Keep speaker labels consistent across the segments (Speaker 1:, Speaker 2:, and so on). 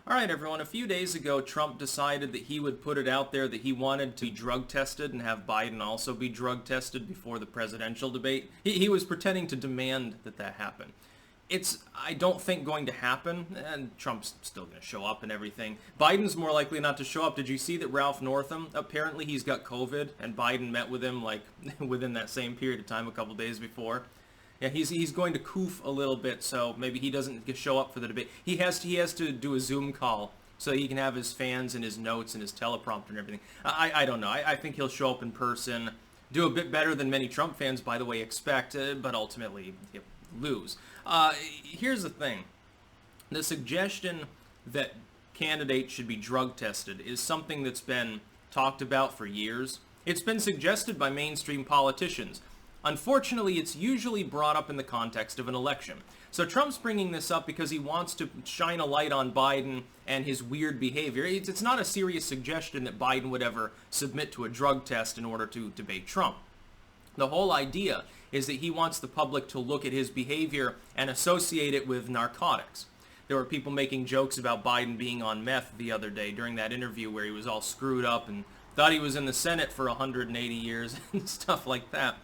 Speaker 1: All right, everyone. A few days ago, Trump decided that he would put it out there that he wanted to be drug tested and have Biden also be drug tested before the presidential debate. He was pretending to demand that happen. I don't think, going to happen, and Trump's still going to show up and everything. Biden's more likely not to show up. Did you see that Ralph Northam, apparently he's got COVID, and Biden met with him, like, within that same period of time a couple days before? Yeah, he's going to coof a little bit, so maybe he doesn't show up for the debate. He has to do a Zoom call so he can have his fans and his notes and his teleprompter and everything. I don't know. I think he'll show up in person, do a bit better than many Trump fans, by the way, expect, but ultimately lose. Here's the thing. The suggestion that candidates should be drug tested is something that's been talked about for years. It's been suggested by mainstream politicians. Unfortunately, it's usually brought up in the context of an election. So Trump's bringing this up because he wants to shine a light on Biden and his weird behavior. It's not a serious suggestion that Biden would ever submit to a drug test in order to debate Trump. The whole idea is that he wants the public to look at his behavior and associate it with narcotics. There were people making jokes about Biden being on meth the other day during that interview where he was all screwed up and thought he was in the Senate for 180 years and stuff like that.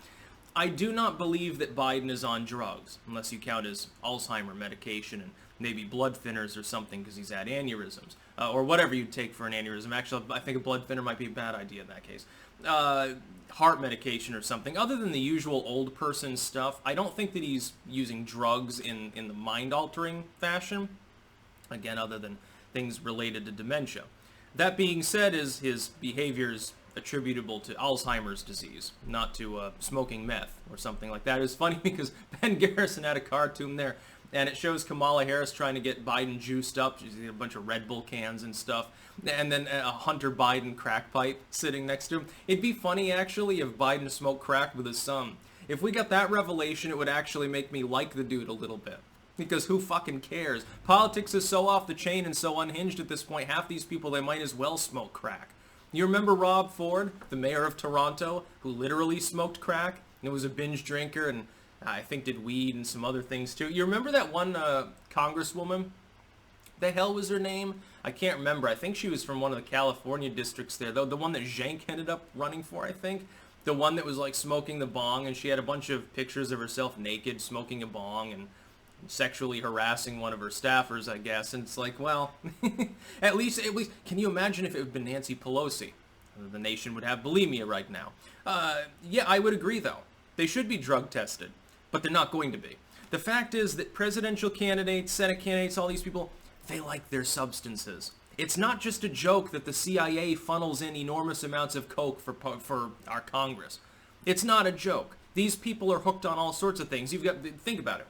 Speaker 1: I do not believe that Biden is on drugs, unless you count his Alzheimer medication and maybe blood thinners or something because he's had aneurysms, or whatever you'd take for an aneurysm. Actually, I think a blood thinner might be a bad idea in that case. Heart medication or something. Other than the usual old person stuff, I don't think that he's using drugs in the mind-altering fashion. Again, other than things related to dementia. That being said, his behavior's attributable to Alzheimer's disease, not to smoking meth or something like that. It was funny because Ben Garrison had a cartoon there, and it shows Kamala Harris trying to get Biden juiced up. She's got a bunch of Red Bull cans and stuff, and then a Hunter Biden crack pipe sitting next to him. It'd be funny, actually, if Biden smoked crack with his son. If we got that revelation, it would actually make me like the dude a little bit. Because who fucking cares? Politics is so off the chain and so unhinged at this point, half these people, they might as well smoke crack. You remember Rob Ford, the mayor of Toronto, who literally smoked crack and was a binge drinker and I think did weed and some other things too? You remember that one congresswoman? The hell was her name? I can't remember. I think she was from one of the California districts there. The one that Cenk ended up running for, I think. The one that was like smoking the bong, and she had a bunch of pictures of herself naked smoking a bong and sexually harassing one of her staffers, I guess. And it's like, well, at least, can you imagine if it had been Nancy Pelosi? The nation would have bulimia right now. Yeah, I would agree, though. They should be drug tested, but they're not going to be. The fact is that presidential candidates, Senate candidates, all these people, they like their substances. It's not just a joke that the CIA funnels in enormous amounts of coke for our Congress. It's not a joke. These people are hooked on all sorts of things. Think about it.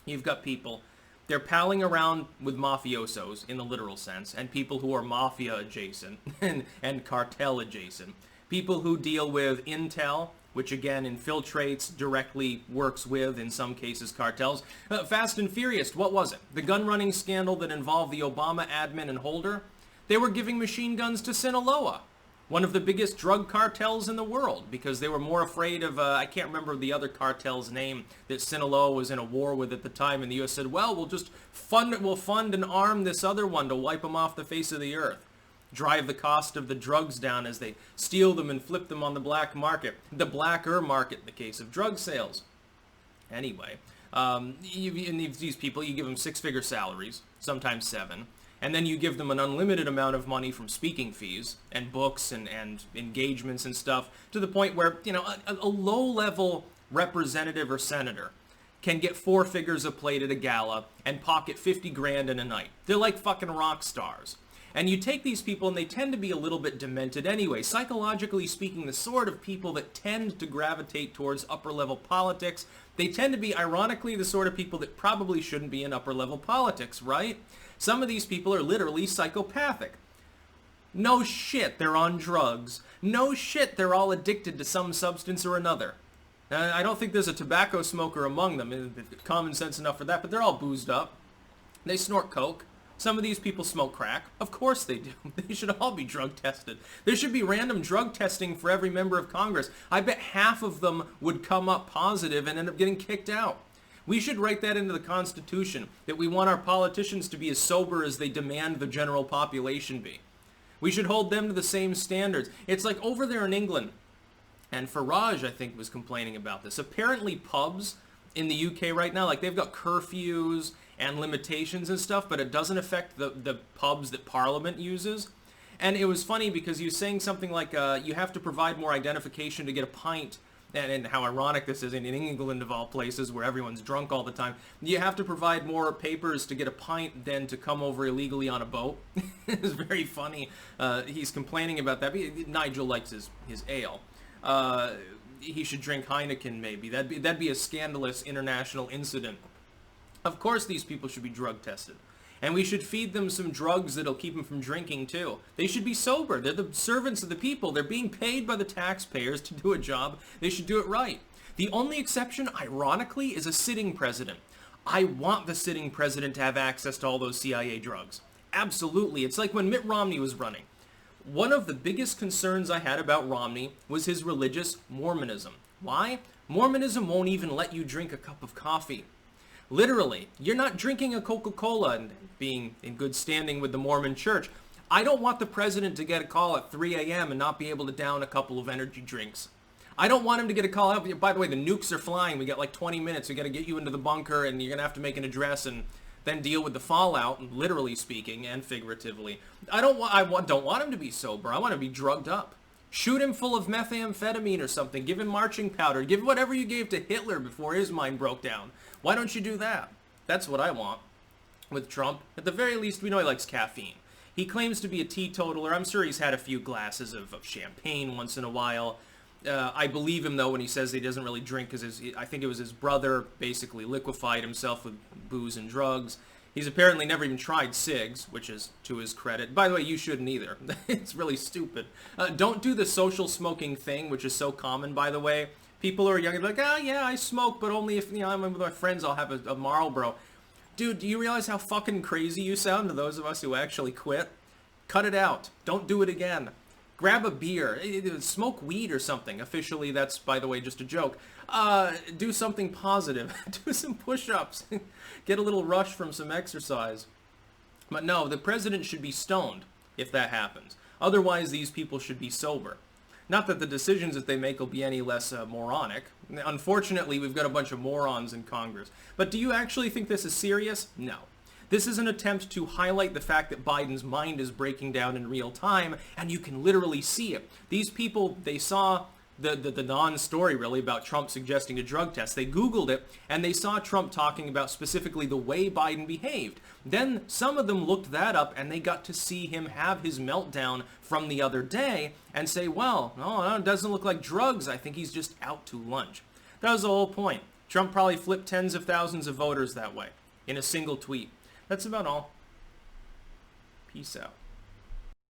Speaker 1: You've got people, they're palling around with mafiosos in the literal sense, and people who are mafia adjacent and cartel adjacent. People who deal with intel, which again infiltrates, directly works with, in some cases, cartels. Fast and Furious, what was it? The gun running scandal that involved the Obama admin and Holder? They were giving machine guns to Sinaloa, one of the biggest drug cartels in the world, because they were more afraid of, I can't remember the other cartel's name, that Sinaloa was in a war with at the time, and the U.S. said, well, we'll fund and arm this other one to wipe them off the face of the earth. Drive the cost of the drugs down as they steal them and flip them on the black market. The blacker market in the case of drug sales. Anyway, these people, you give them six-figure salaries, sometimes seven, and then you give them an unlimited amount of money from speaking fees and books and engagements and stuff, to the point where, a low-level representative or senator can get four figures a plate at a gala and pocket 50 grand in a night. They're like fucking rock stars. And you take these people, and they tend to be a little bit demented anyway. Psychologically speaking, the sort of people that tend to gravitate towards upper-level politics, they tend to be, ironically, the sort of people that probably shouldn't be in upper-level politics, right? Some of these people are literally psychopathic. No shit, they're on drugs. No shit, they're all addicted to some substance or another. I don't think there's a tobacco smoker among them. Common sense enough for that, but they're all boozed up. They snort coke. Some of these people smoke crack. Of course they do. They should all be drug tested. There should be random drug testing for every member of Congress. I bet half of them would come up positive and end up getting kicked out. We should write that into the Constitution, that we want our politicians to be as sober as they demand the general population be. We should hold them to the same standards. It's like over there in England, and Farage, I think, was complaining about this. Apparently pubs in the UK right now, like they've got curfews and limitations and stuff, but it doesn't affect the pubs that Parliament uses. And it was funny because he was saying something like, you have to provide more identification to get a pint, and how ironic this is in England of all places where everyone's drunk all the time. You have to provide more papers to get a pint than to come over illegally on a boat. It's very funny. He's complaining about that. Nigel likes his ale. He should drink Heineken maybe. That'd be a scandalous international incident. Of course these people should be drug tested. And we should feed them some drugs that'll keep them from drinking too. They should be sober. They're the servants of the people. They're being paid by the taxpayers to do a job. They should do it right. The only exception, ironically, is a sitting president. I want the sitting president to have access to all those CIA drugs. Absolutely. It's like when Mitt Romney was running. One of the biggest concerns I had about Romney was his religious Mormonism. Why? Mormonism won't even let you drink a cup of coffee. Literally, you're not drinking a Coca-Cola and being in good standing with the Mormon church. I don't want the president to get a call at 3 a.m. and not be able to down a couple of energy drinks. I don't want him to get a call out. By the way, the nukes are flying. We got like 20 minutes. We got to get you into the bunker, and you're going to have to make an address and then deal with the fallout, literally speaking and figuratively. I don't want him to be sober. I want him to be drugged up. Shoot him full of methamphetamine or something. Give him marching powder. Give whatever you gave to Hitler before his mind broke down. Why don't you do that? That's what I want with Trump. At the very least, we know he likes caffeine. He claims to be a teetotaler. I'm sure he's had a few glasses of champagne once in a while. I believe him, though, when he says he doesn't really drink because I think it was his brother basically liquefied himself with booze and drugs. He's apparently never even tried cigs, which is to his credit. By the way, you shouldn't either. It's really stupid. Don't do the social smoking thing, which is so common, by the way. People who are young are like, oh, yeah, I smoke, but only if I'm with my friends, I'll have a Marlboro. Dude, do you realize how fucking crazy you sound to those of us who actually quit? Cut it out. Don't do it again. Grab a beer. Smoke weed or something. Officially, that's, by the way, just a joke. Do something positive. Do some push-ups. Get a little rush from some exercise. But no, the president should be stoned if that happens. Otherwise, these people should be sober. Not that the decisions that they make will be any less moronic. Unfortunately, we've got a bunch of morons in Congress. But do you actually think this is serious? No. This is an attempt to highlight the fact that Biden's mind is breaking down in real time, and you can literally see it. These people, they saw the non-story, really, about Trump suggesting a drug test. They Googled it, and they saw Trump talking about specifically the way Biden behaved. Then some of them looked that up, and they got to see him have his meltdown from the other day and say, well, no, it doesn't look like drugs. I think he's just out to lunch. That was the whole point. Trump probably flipped tens of thousands of voters that way in a single tweet. That's about all. Peace out.